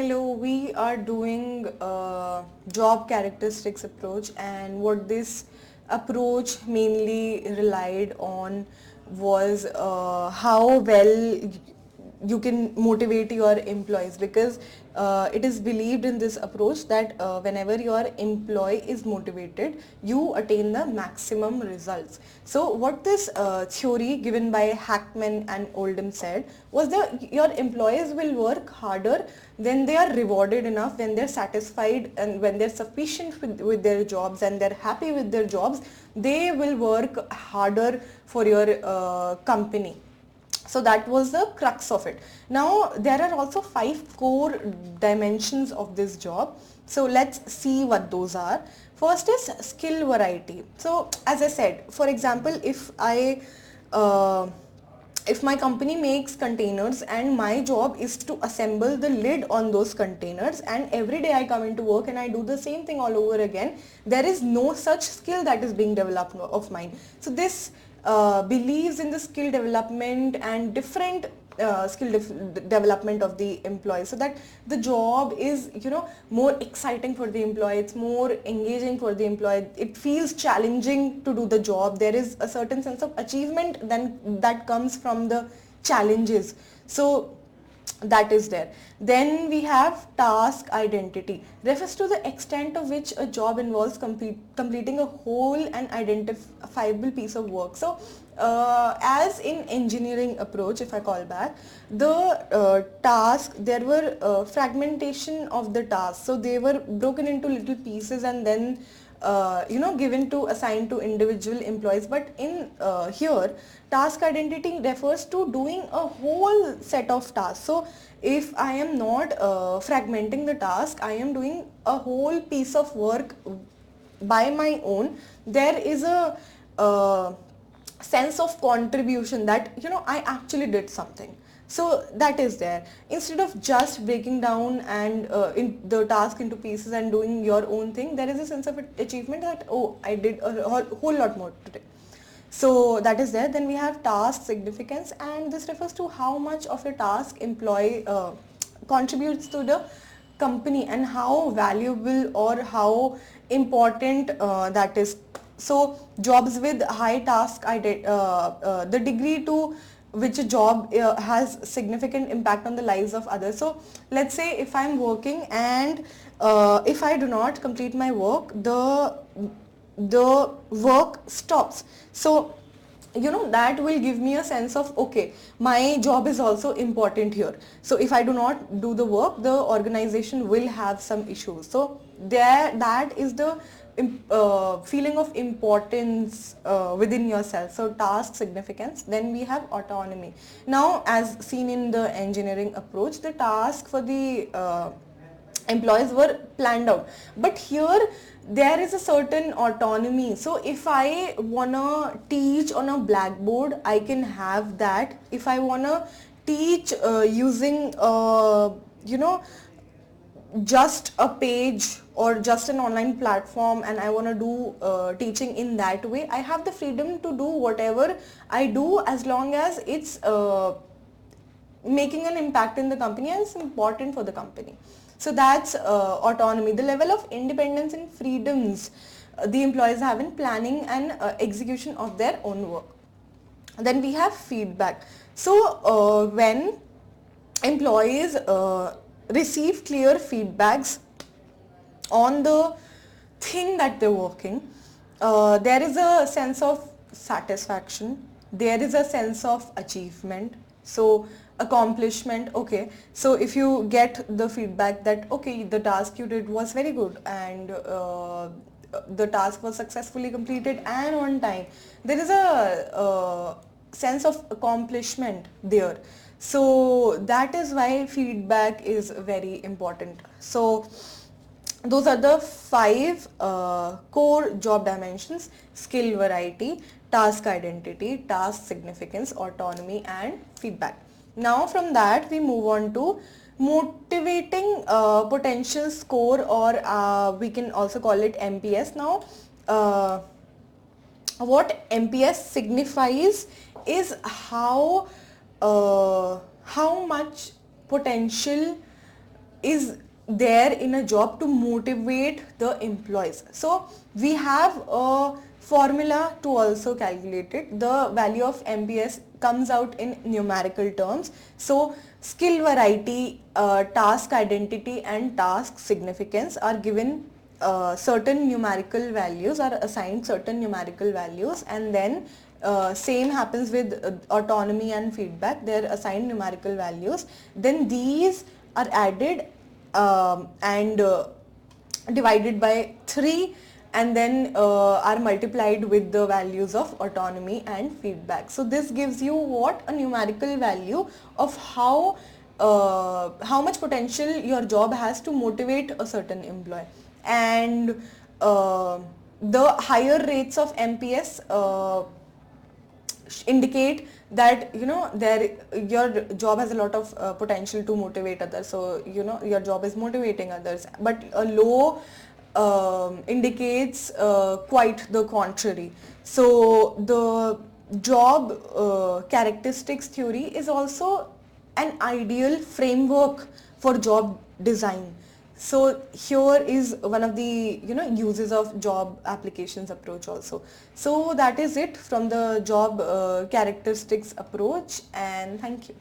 Hello, we are doing job characteristics approach, and what this approach mainly relied on was how well you can motivate your employees, because it is believed in this approach that whenever your employee is motivated, you attain the maximum results. So what this theory given by Hackman and Oldham said was that your employees will work harder when they are rewarded enough, when they're satisfied and when they're sufficient with their jobs and they're happy with their jobs, they will work harder for your company. So that was the crux of it. Now there are also 5 core dimensions of this job. So let's see what those are. First is skill variety. So as I said, for example, if my company makes containers and my job is to assemble the lid on those containers, and every day I come into work and I do the same thing all over again, there is no such skill that is being developed of mine. So this believes in the skill development and different development of the employee, so that the job is more exciting for the employee, it's more engaging for the employee, it feels challenging to do the job, there is a certain sense of achievement then that comes from the challenges. So that is there. Then we have task identity, refers to the extent of which a job involves completing a whole and identifiable piece of work. So as in engineering approach, if I call back the task, there were fragmentation of the task, so they were broken into little pieces and then given to assigned to individual employees. But in here, task identity refers to doing a whole set of tasks. So if I am not fragmenting the task, I am doing a whole piece of work by my own, there is a sense of contribution that I actually did something. So that is there. Instead of just breaking down and in the task into pieces and doing your own thing, there is a sense of achievement that, oh, I did a whole lot more today. So that is there. Then we have task significance, and this refers to how much of a task employee contributes to the company and how valuable or how important that is. So jobs with high task the degree to which a job has significant impact on the lives of others. So let's say if I'm working and if I do not complete my work, the work stops. So that will give me a sense of, okay, my job is also important here. So if I do not do the work, the organization will have some issues. So that is the feeling of importance within yourself. So task significance. Then we have autonomy. Now as seen in the engineering approach, the task for the employees were planned out, but here there is a certain autonomy. So if I wanna teach on a blackboard, I can have that. If I wanna teach using just a page or just an online platform and I want to do teaching in that way, I have the freedom to do whatever I do as long as it's making an impact in the company and it's important for the company. So that's autonomy, the level of independence and freedoms the employees have in planning and execution of their own work. Then we have feedback. So when employees receive clear feedbacks on the thing that they're working, there is a sense of satisfaction, there is a sense of achievement, so accomplishment. Okay, so if you get the feedback that, okay, the task you did was very good and the task was successfully completed and on time, there is a sense of accomplishment there. So that is why feedback is very important. So those are the 5 core job dimensions: skill variety, task identity, task significance, autonomy and feedback. Now from that we move on to motivating potential score, or we can also call it MPS. Now what MPS signifies is how much potential is there in a job to motivate the employees. So we have a formula to also calculate it. The value of MPS comes out in numerical terms. So skill variety, task identity and task significance are given certain numerical values, are assigned certain numerical values, and then same happens with autonomy and feedback. They are assigned numerical values. Then these are added and divided by 3, and then are multiplied with the values of autonomy and feedback. So this gives you what? A numerical value of how much potential your job has to motivate a certain employee. And the higher rates of MPS indicate that your job has a lot of potential to motivate others, so your job is motivating others. But a low indicates quite the contrary. So the job characteristics theory is also an ideal framework for job design. So here is one of the uses of job applications approach also. So that is it from the job characteristics approach, and thank you.